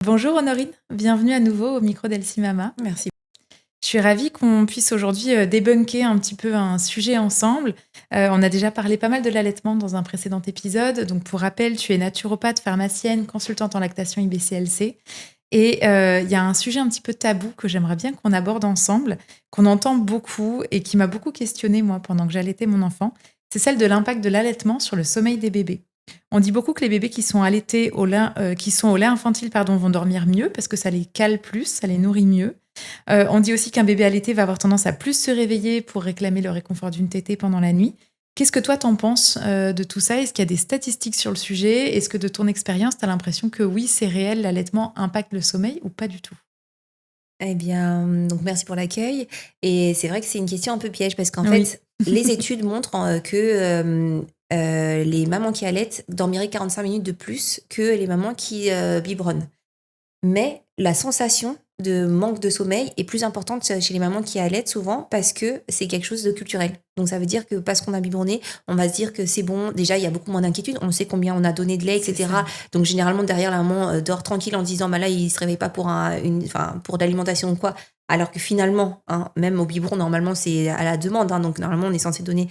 Bonjour Honorine, bienvenue à nouveau au micro d'Elsie Mama. Merci. Je suis ravie qu'on puisse aujourd'hui débunker un petit peu un sujet ensemble. On a déjà parlé pas mal de l'allaitement dans un précédent épisode. Donc pour rappel, tu es naturopathe, pharmacienne, consultante en lactation IBCLC. Et il y a un sujet un petit peu tabou que j'aimerais bien qu'on aborde ensemble, qu'on entend beaucoup et qui m'a beaucoup questionnée moi pendant que j'allaitais mon enfant. C'est celle de l'impact de l'allaitement sur le sommeil des bébés. On dit beaucoup que les bébés qui sont allaités qui sont au lait infantile vont dormir mieux parce que ça les cale plus, ça les nourrit mieux. On dit aussi qu'un bébé allaité va avoir tendance à plus se réveiller pour réclamer le réconfort d'une tétée pendant la nuit. Qu'est-ce que toi t'en penses de tout ça? Est-ce qu'il y a des statistiques sur le sujet? Est-ce que de ton expérience, tu as l'impression que oui, c'est réel, l'allaitement impacte le sommeil ou pas du tout? Eh bien, donc merci pour l'accueil et c'est vrai que c'est une question un peu piège parce qu'en Oui. fait, les études montrent, que, les mamans qui allaitent dormiraient 45 minutes de plus que les mamans qui, biberonnent. Mais la sensation de manque de sommeil est plus importante chez les mamans qui allaitent souvent parce que c'est quelque chose de culturel. Donc ça veut dire que parce qu'on a biberonné, on va se dire que c'est bon. Déjà, il y a beaucoup moins d'inquiétude. On sait combien on a donné de lait, C'est etc. ça. Donc généralement, derrière, la maman dort tranquille en se disant, bah là, il se réveille pas pour pour de l'alimentation ou quoi. Alors que finalement, hein, même au biberon, normalement, c'est à la demande. Hein. Donc normalement, on est censé donner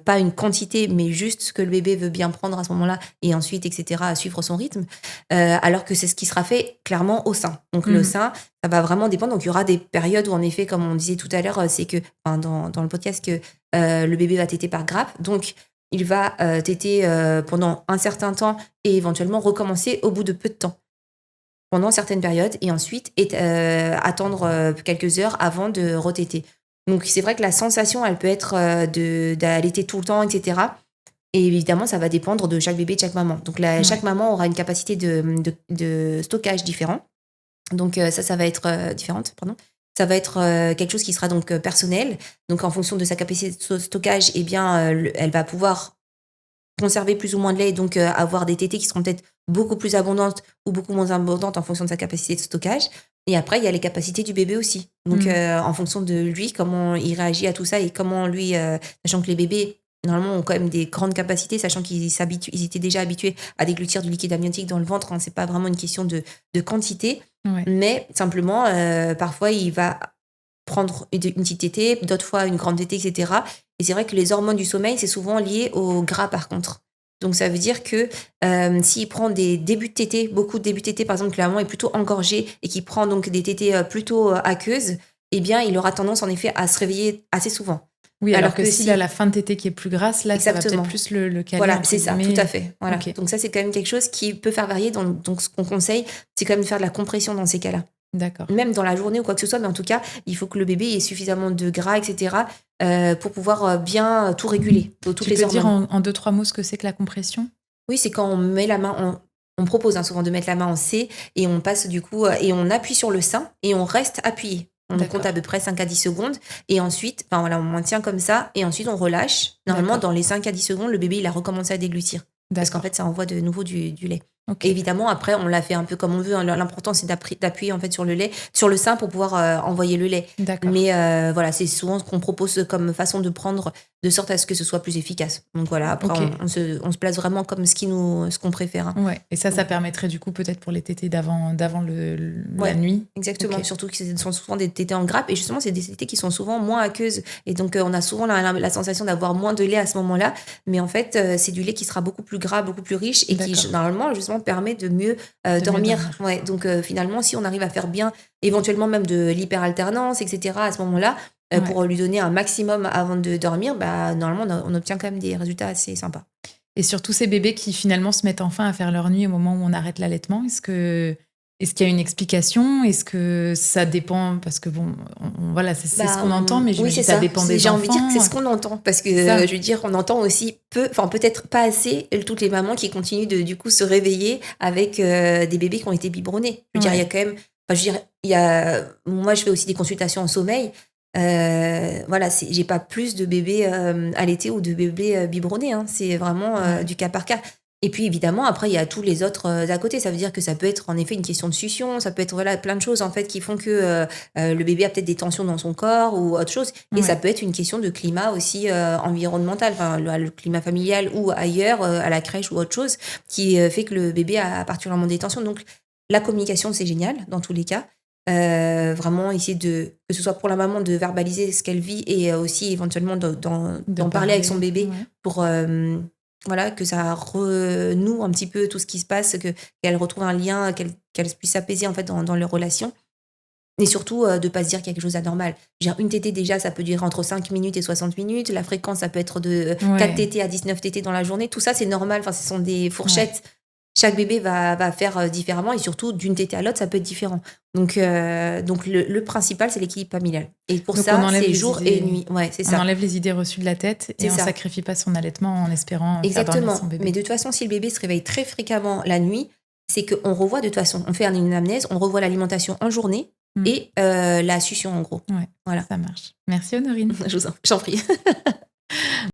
pas une quantité, mais juste ce que le bébé veut bien prendre à ce moment-là et ensuite, etc., à suivre son rythme. Alors que c'est ce qui sera fait clairement au sein. Donc le Mhm. sein, ça va vraiment dépendre. Donc il y aura des périodes où en effet, comme on disait tout à l'heure, c'est que enfin, dans le podcast que le bébé va téter par grappe. Donc il va téter pendant un certain temps et éventuellement recommencer au bout de peu de temps pendant certaines périodes et ensuite attendre quelques heures avant de retéter. Donc c'est vrai que la sensation, elle peut être d'allaiter tout le temps, etc. Et évidemment, ça va dépendre de chaque bébé, de chaque maman. Donc chaque Ouais. maman aura une capacité de stockage différent. Donc ça va être différente, pardon. Ça va être quelque chose qui sera donc personnel. Donc en fonction de sa capacité de stockage, eh bien, elle va pouvoir conserver plus ou moins de lait et donc avoir des tétées qui seront peut-être beaucoup plus abondantes ou beaucoup moins abondantes en fonction de sa capacité de stockage. Et après, il y a les capacités du bébé aussi. Donc Mhm. en fonction de lui, comment il réagit à tout ça et comment lui, sachant que les bébés, normalement, ont quand même des grandes capacités, sachant ils étaient déjà habitués à déglutir du liquide amniotique dans le ventre. Hein, c'est pas vraiment une question de quantité, Ouais. mais simplement, parfois, il va prendre une petite tétée, d'autres fois une grande tétée, etc. Et c'est vrai que les hormones du sommeil, c'est souvent lié au gras par contre. Donc ça veut dire que s'il prend des débuts de tétée, beaucoup de débuts de tétée, par exemple que la maman est plutôt engorgée et qui prend donc des tétées plutôt aqueuses, eh bien il aura tendance en effet à se réveiller assez souvent. Oui, alors Alors que que s'il a si, la fin de tétée qui est plus grasse, là, ça va peut-être exactement, plus le caler, voilà, entre c'est ça, tout à guillemets. fait. Voilà. Ok, Donc ça c'est quand même quelque chose qui peut faire varier. Donc ce qu'on conseille, c'est quand même de faire de la compression dans ces cas-là. d'accord. Même dans la journée ou quoi que ce soit, mais en tout cas, il faut que le bébé ait suffisamment de gras, etc., pour pouvoir bien tout réguler, toutes Tu les peux dire hormones. en deux, trois mots ce que c'est que la compression? Oui, c'est quand on met la main, on propose hein, souvent de mettre la main en C et on passe du coup, et on appuie sur le sein et on reste appuyé. On compte à D'accord, peu près 5 à 10 secondes et ensuite, enfin voilà, on maintient comme ça et ensuite on relâche. Normalement, d'accord, dans les 5 à 10 secondes, le bébé, il a recommencé à déglutir parce qu'en d'accord. fait, ça envoie de nouveau du lait. Ok, Et évidemment, après, on l'a fait un peu comme on veut. Hein. L'important, c'est d'appuyer en fait sur le lait, sur le sein pour pouvoir envoyer le lait. d'accord. Mais voilà, c'est souvent ce qu'on propose comme façon de prendre, de sorte à ce que ce soit plus efficace. Donc voilà, après, Ok, on se place vraiment comme ce qu'on préfère. Hein. ouais. Et ça Donc, permettrait du coup peut-être pour les tétés d'avant la ouais, nuit. Ok, exactement. Surtout que ce sont souvent des tétés en grappe. Et justement, c'est des tétés qui sont souvent moins aqueuses. Et donc, on a souvent la sensation d'avoir moins de lait à ce moment-là. Mais en fait, c'est du lait qui sera beaucoup plus gras, beaucoup plus riche et qui, d'accord. normalement, justement, permet de mieux De mieux dormir. dormir. Ouais, donc, finalement, si on arrive à faire bien, éventuellement même de l'hyperalternance, etc., à ce moment-là, Ouais. pour lui donner un maximum avant de dormir, bah, normalement, on obtient quand même des résultats assez sympas. Et sur tous ces bébés qui finalement se mettent enfin à faire leur nuit au moment où on arrête l'allaitement, est-ce qu'il y a une explication? Est-ce que ça dépend? Parce que bon, voilà, c'est ce Bah, qu'on entend, mais oui, j'imagine c'est que ça ça. dépend des J'ai envie de dire que c'est ce enfants. qu'on entend parce que, C'est ça. je veux dire, on entend aussi enfin, peut-être pas assez, toutes les mamans qui continuent de, du coup, se réveiller avec, des bébés qui ont été biberonnés. Je veux dire, il y a Ouais. quand même enfin, je veux dire, moi, je fais aussi des consultations en sommeil. Voilà, j'ai pas plus de bébés, allaités ou de bébés, biberonnés, hein. C'est vraiment, Ouais. du cas par cas. Et puis évidemment, après, il y a tous les autres, à côté. Ça veut dire que ça peut être en effet une question de succion, ça peut être, voilà, plein de choses en fait qui font que, le bébé a peut-être des tensions dans son corps ou autre chose. Et ça Ouais. peut être une question de climat aussi environnemental, enfin, le climat familial ou ailleurs, à la crèche ou autre chose, qui fait que le bébé a particulièrement des tensions. Donc, La communication, c'est génial dans tous les cas. Vraiment essayer que ce soit pour la maman de verbaliser ce qu'elle vit et aussi éventuellement d'en parler avec son bébé pour voilà, que ça renoue un petit peu tout ce qui se passe, qu'elle retrouve un lien, qu'elle puisse s'apaiser en fait dans leur relation. Et surtout, de ne pas se dire qu'il y a quelque chose d'anormal. Une tétée, déjà, ça peut durer entre 5 minutes et 60 minutes. La fréquence, ça peut être de 4 tétés à 19 tétés dans la journée. Tout ça, c'est normal. Enfin, ce sont des fourchettes. Ouais. Chaque bébé va faire différemment. Et surtout, d'une tétée à l'autre, ça peut être différent. Donc le principal, c'est l'équilibre familial. Et pour ça, c'est jour et nuit. Ouais, c'est ça. On enlève les idées reçues de la tête et on ne sacrifie pas son allaitement en espérant faire dormir son bébé. Mais de toute façon, si le bébé se réveille très fréquemment la nuit, c'est qu'on revoit de toute façon. On fait une anamnèse, on revoit l'alimentation en journée. Et la succion, en gros. Ouais, voilà. Ça marche. Merci Honorine. J'en prie.